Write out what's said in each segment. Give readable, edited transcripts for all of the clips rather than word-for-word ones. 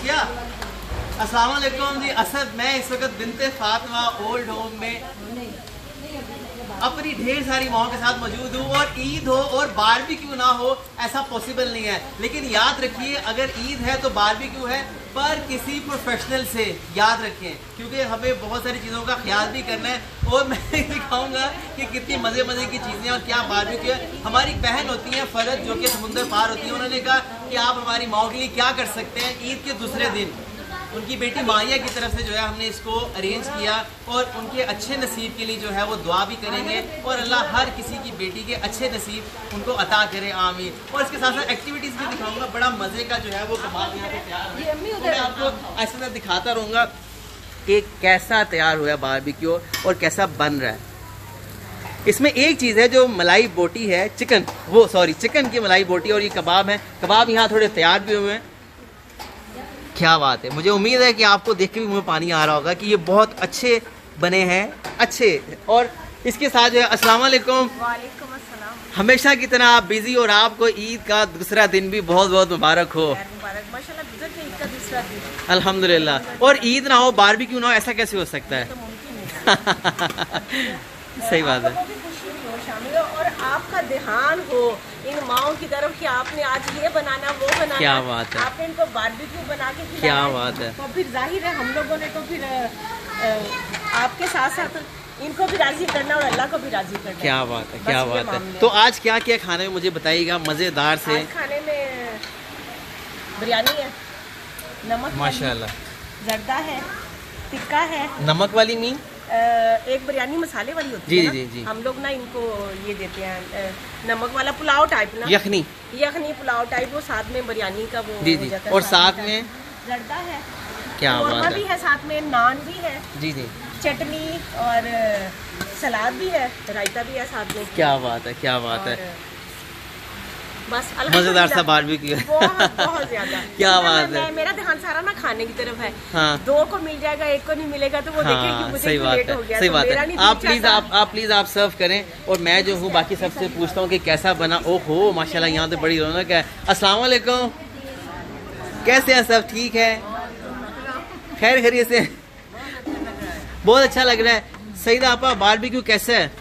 किया। अस्सलाम वालेकुम जी। असद, मैं इस वक्त बिनते फातिमा ओल्ड होम में अपनी ढेर सारी माओं के साथ मौजूद हूँ। और ईद हो और बारबेक्यू ना हो ऐसा पॉसिबल नहीं है, लेकिन याद रखिए अगर ईद है तो बारबेक्यू है, पर किसी प्रोफेशनल से याद रखें, क्योंकि हमें बहुत सारी चीज़ों का ख्याल भी करना है। और मैं दिखाऊंगा कि कितनी मज़े मज़े की चीज़ें और क्या बारबेक्यू है। हमारी एक बहन होती है फ़रद, जो कि समुंदर पार होती है, उन्होंने कहा कि आप हमारी माओ के लिए क्या कर सकते हैं। ईद के दूसरे दिन उनकी बेटी माहिया की तरफ से जो है हमने इसको अरेंज किया, और उनके अच्छे नसीब के लिए जो है वो दुआ भी करेंगे, और अल्लाह हर किसी की बेटी के अच्छे नसीब उनको अता करे, आमीन। और इसके साथ साथ एक्टिविटीज़ भी दिखाऊंगा, बड़ा मज़े का जो है वो कबाब यहाँ पे तैयार है। तो मैं आपको ऐसे में दिखाता रहूँगा कि कैसा तैयार हुआ बारबेक्यू और कैसा बन रहा है। इसमें एक चीज़ है जो मलाई बोटी है, चिकन की मलाई बोटी, और ये कबाब है। कबाब यहाँ थोड़े तैयार भी हुए हैं। क्या बात है, मुझे उम्मीद है कि आपको देख के भी मुझे पानी आ रहा होगा कि ये बहुत अच्छे बने हैं, अच्छे। और इसके साथ जो है अस्सलाम वालेकुम। वालेकुम अस्सलाम। हमेशा की तरह आप बिजी, और आपको ईद का दूसरा दिन भी बहुत बहुत मुबारक हो। मुबारक, माशाल्लाह गुज़र गया ईद का दूसरा दिन, अल्हम्दुलिल्लाह। और ईद ना हो बारबेक्यू ना हो, ऐसा कैसे हो सकता है? तो मुमकिन है। सही बात है। शामिल हो और आपका ध्यान हो इन माओं की तरफ कि आपने आज ये बनाना वो बनाना। क्या बात है। आपने इनको बारबेक्यू बना के खिलाया। क्या बात है। तो फिर जाहिर है हम लोगों ने तो फिर आपके साथ साथ इनको भी राजी करना और अल्लाह को भी राजी करना। क्या बात है, क्या बात है। तो आज क्या क्या खाने में मुझे बताइएगा मज़ेदार से। आज खाने में बिरयानी है, नमक माशाल्लाह, जर्दा है, टिक्का है। नमक वाली मीन एक बिरयानी मसाले वाली होती जी है ना? जी जी। हम लोग ना इनको ये देते हैं नमक वाला पुलाव टाइप ना, यखनी पुलाव टाइप, वो साथ में बिरयानी का वो जी हो जी। जाता है। और साथ में जर्दा है, क्या कौरमा बात भी है। है, साथ में नान भी है, जी जी, चटनी और सलाद भी है, रायता भी है साथ में। क्या बात है, क्या बात है। बस मजेदार सा बारबेक्यू है। बहुत ज्यादा। क्या बात है। मेरा ध्यान सारा ना खाने की तरफ है। हाँ। दो को मिल जाएगा, एक को नहीं मिलेगा, तो वो देखें कि मुझे सही बात लेट है, हो गया। सही तो बात मेरा है। नहीं आप दिल प्लीज चाहता। आप प्लीज आप सर्व करें, और मैं जो हूँ बाकी सबसे पूछता हूँ कि कैसा बना। ओहो माशाल्लाह, यहाँ तो बड़ी रौनक है। अस्सलाम वालेकुम, कैसे हैं सब? ठीक है, खैर खैरियत से? बहुत अच्छा लग रहा है। सईद आपा, बारबेक्यू कैसा है?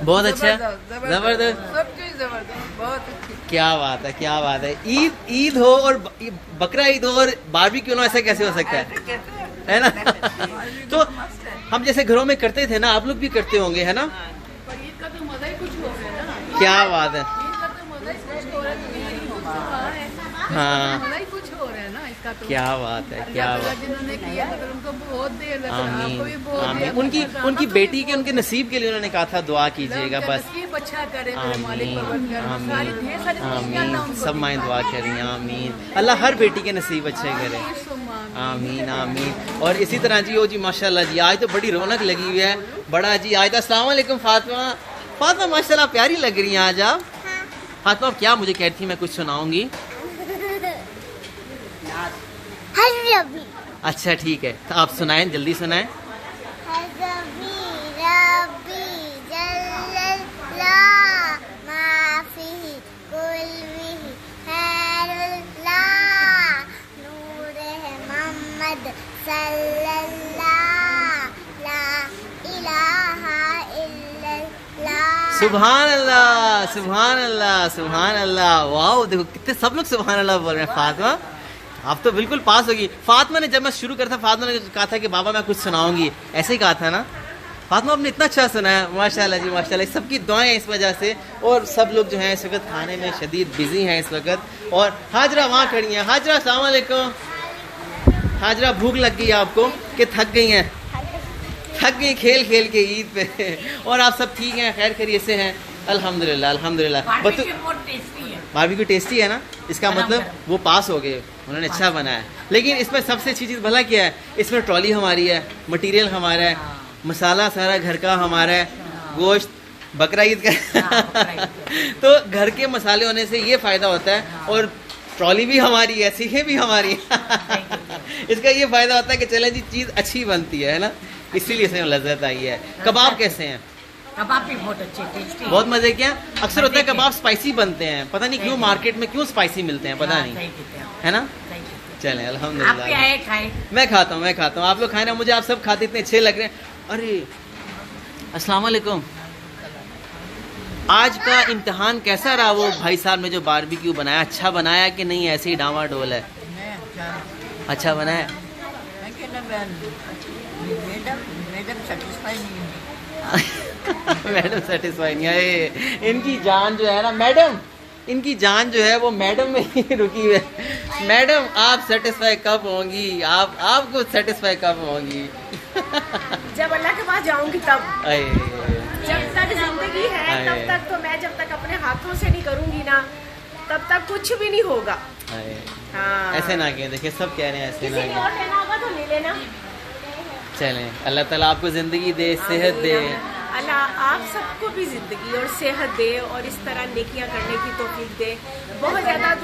बहुत अच्छा, जबरदस्त, क्या बात है, क्या बात है। ईद हो और बकरा ईद हो और बारबेक्यू ना, ऐसा कैसे हो सकता है ना? तो हम जैसे घरों में करते थे ना, आप लोग भी करते होंगे, है ना? ईद का तो मजा ही कुछ हो गया ना। क्या बात है। ईद का तो मजा ही कुछ हो रहा है। हाँ, मजा ही कुछ हो रहा है ना इसका तो। क्या बात है, क्या बात। जिन्होंने किया तो उनको बहुत देर लगा, आपको भी आमीन, बहुत आमीन। देर। उनकी बेटी के, उनके नसीब के लिए उन्होंने कहा था दुआ कीजिएगा बस। नसीब अच्छा करे मेरे मालिक आमीन, परवरदिगार। सारी ढेर सारी खुशियां अल्लाह आमीन। उनको सब माएँ दुआ कर रही हैं, आमीन। अल्लाह हर बेटी के नसीब अच्छे करे, आमीन आमीन। और इसी तरह जी, ओ जी माशाल्लाह जी, आज तो बड़ी रौनक लगी हुई है, बड़ा जी। आज अस्सलाम वालेकुम फातिमा। फातिमा माशाल्लाह प्यारी लग रही हैं आज आप। फातिमा क्या मुझे कह रही थी, मैं कुछ सुनाऊंगी। अच्छा ठीक है, तो आप सुनाएं, जल्दी सुनाएं। सुभान अल्लाह, सुभान अल्लाह, सुभान अल्लाह। वाह, देखो कितने सब लोग सुभान अल्लाह बोल रहे हैं। फातिमा आप तो बिल्कुल पास होगी। फातिमा ने, जब मैं शुरू करता, फातिमा ने कहा था कि बाबा मैं कुछ सुनाऊंगी, ऐसे ही कहा था ना? फातिमा आपने इतना अच्छा सुना है, माशाल्लाह जी माशाल्लाह। सबकी दुआएं इस वजह से, और सब लोग जो हैं इस वक्त खाने में शदीद बिजी हैं इस वक्त। और हाजरा वहाँ खड़ी हैं। हाजरा अस्सलाम वालेकुम। हाजरा भूख लग गई आपको कि थक गई हैं? थक गई खेल खेल के ईद पे। और आप सब ठीक हैं, खैर खैरियत से हैं? अल्हम्दुलिल्लाह, अल्हम्दुलिल्लाह। बारबेक्यू टेस्टी है ना, इसका मतलब वो पास हो गए, उन्होंने अच्छा बनाया। लेकिन इसमें सबसे अच्छी चीज़ भला क्या है, इसमें ट्रॉली हमारी है, मटेरियल हमारा है, मसाला सारा घर का हमारा है, गोश्त बकरा ईद का। तो घर के मसाले होने से ये फ़ायदा होता है, और ट्रॉली भी हमारी है, सीखें भी हमारी है। इसका ये फ़ायदा होता है कि चले जी चीज़ अच्छी बनती है ना, इसीलिए इसमें लज्जत आई है। कबाब कैसे हैं? कबाब भी बहुत अच्छे टेस्टी, बहुत मजे के हैं। अक्सर होता है कबाब स्पाइसी बनते हैं, पता नहीं क्यों मार्केट में क्यों स्पाइसी मिलते हैं, पता नहीं, है ना? चलें आप अल्हम्दुलिल्लाह। क्या है खाए? मैं खाता हूँ आप लोग खाए ना, मुझे आप सब खाते इतने अच्छे लग रहे हैं। अरे अस्सलाम वालेकुम। आज का इम्तिहान कैसा रहा? वो भाई साहब ने जो बारबेक्यू बनाया, अच्छा बनाया कि नहीं ऐसे ही डामाडोल है? अच्छा बनाया। मैडम सेटिस्फाई नहीं है। इनकी जान जो है ना मैडम, इनकी जान जो है वो मैडम में ही रुकी हुई है। मैडम आप सेटिस्फाई कब होंगी? आपको सेटिस्फाई कब होंगी? जब अल्लाह के पास जाऊंगी तब। जब तक जिंदगी है तब तक तो मैं जब तक अपने हाथों से नहीं करूंगी ना तब तक कुछ भी नहीं होगा। हाँ। ऐसे ना कहें, देखिए सब कह रहे हैं ऐसे ना किसी और लेना होगा तो ले लेना। चलें अल्लाह ताला आपको ज़िंदगी दे, सेहत दे। अल्लाह आप सबको भी ज़िंदगी और सेहत दे और इस तरह नेकियां करने की तौफीक दे। बहुत ज़्यादा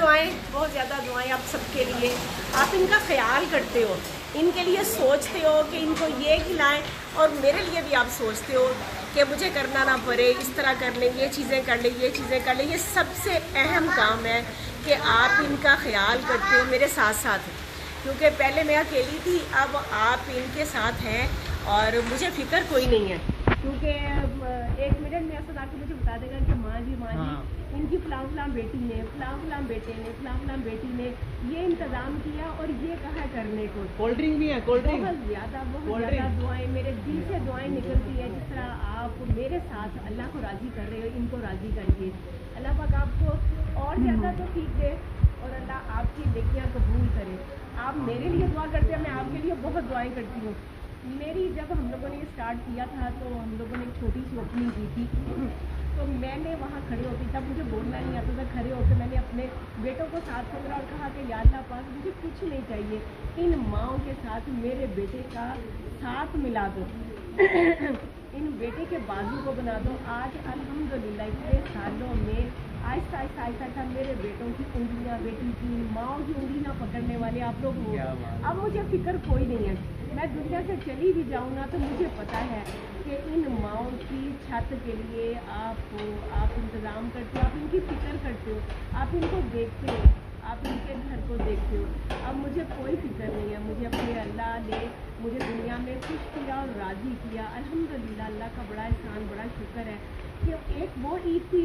दुआएं आप सबके लिए। आप इनका ख्याल करते हो, इनके लिए सोचते हो कि इनको ये खिलाएं, और मेरे लिए भी आप सोचते हो कि मुझे करना ना पड़े, इस तरह कर लें, ये चीज़ें कर लें, ये चीज़ें कर लें। ये सबसे अहम काम है कि आप इनका ख्याल करते हो मेरे साथ साथ, क्योंकि पहले मैं अकेली थी, अब आप इनके साथ हैं और मुझे फ़िक्र कोई नहीं है। क्योंकि 1 मिनट में ऐसा आके मुझे बता देगा कि माँ जी इनकी फलां बेटी ने, फलां बेटे ने, फलां बेटी ने ये इंतज़ाम किया और ये कहा करने को। कोल्ड ड्रिंक भी है, कोल्ड ड्रिंक बहुत ज़्यादा दुआएं, मेरे दिल से दुआएं निकलती है। जिस तरह आप मेरे साथ अल्लाह को राज़ी कर रहे हो, इनको राज़ी करिए। अल्लाह पाक आपको और ज़्यादा तौफीक दे और अल्लाह आपकी नेकियां कबूल करे। आप मेरे लिए दुआ करते हैं, मैं आपके लिए बहुत दुआएं करती हूँ। मेरी जब हम लोगों ने ये स्टार्ट किया था तो हम लोगों ने एक छोटी सी ओपनिंग की थी, तो मैंने वहाँ खड़े होती, तब मुझे बोलना नहीं आता था, खड़े होकर मैंने अपने बेटों को साथ पकड़ा और कहा कि या अल्लाह पाक मुझे कुछ नहीं चाहिए, इन माँओं के साथ मेरे बेटे का साथ मिला दो, इन बेटे के बाजू को बना दो। आज अल्हम्दुलिल्लाह इतने सालों में आहिस्ता आहिस्ता मेरे बेटों की उंगलियां, बेटी की माँओं की उंगलियां पकड़ने वाले आप लोग हो। अब मुझे फिक्र कोई नहीं है, मैं दुनिया से चली भी जाऊँ ना तो मुझे पता है कि इन माँओं की छत के लिए आप इंतज़ाम करते हो, आप इनकी फ़िक्र करते हो, आप इनको देखते हो, आप इनके घर को देखते हो। अब मुझे कोई फिक्र नहीं है, मुझे अपने अल्लाह ने मुझे दुनिया में खुश किया और राज़ी किया। अल्हम्दुलिल्लाह अल्लाह का बड़ा एहसान, बड़ा शुक्र है कि एक वो ईद थी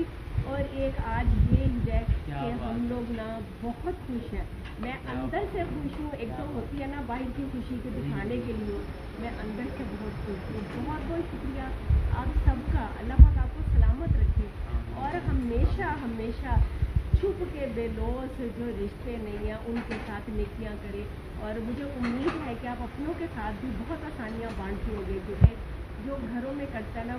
और एक आज ये ईद है कि हम लोग ना बहुत खुश हैं। मैं अंदर से खुश हूँ। एक तो होती है ना बाहर की खुशी को दिखाने के लिए, मैं अंदर से बहुत खुश हूँ। बहुत बहुत शुक्रिया आप सबका। अल्लाह पाक आपको सलामत रखे और हमेशा छुप के बेलौस जो रिश्ते नहीं हैं उनके साथ नेकियां करें। और मुझे उम्मीद है कि आप अपनों के साथ भी बहुत आसानियाँ बांटते होंगे, क्योंकि जो घरों में करता है ना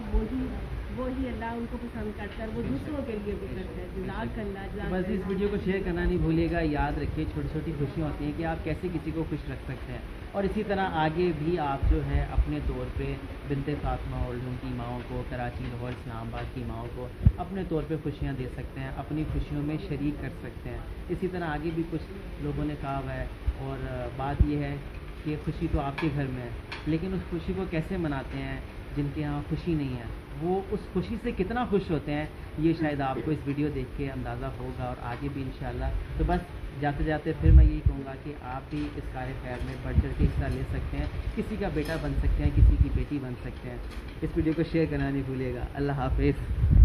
वो ही अल्लाह उनको पसंद करता है, वो दूसरों के लिए भी करता है। जज़ाकल्लाह। बस इस वीडियो को शेयर करना नहीं भूलिएगा। याद रखिए छोटी छोटी खुशियाँ होती हैं कि आप कैसे किसी को खुश रख सकते हैं, और इसी तरह आगे भी आप जो है अपने तौर पे बिनते फातिमा ओल्ड होम की माओं को, कराची, लाहौर, इस्लामाबाद की माओं को अपने तौर पे खुशियाँ दे सकते हैं, अपनी खुशियों में शरीक कर सकते हैं। इसी तरह आगे भी कुछ लोगों ने कहा हुआ है, और बात यह है कि खुशी तो आपके घर में है, लेकिन उस खुशी को कैसे मनाते हैं जिनके यहाँ खुशी नहीं है, वो उस खुशी से कितना खुश होते हैं, ये शायद आपको इस वीडियो देख के अंदाज़ा होगा और आगे भी इंशाल्लाह। तो बस जाते जाते फिर मैं यही कहूँगा कि आप भी इस कार्य खैर में बढ़ चढ़ के हिस्सा ले सकते हैं, किसी का बेटा बन सकते हैं, किसी की बेटी बन सकते हैं। इस वीडियो को शेयर करना नहीं भूलिएगा। अल्लाह हाफिज़।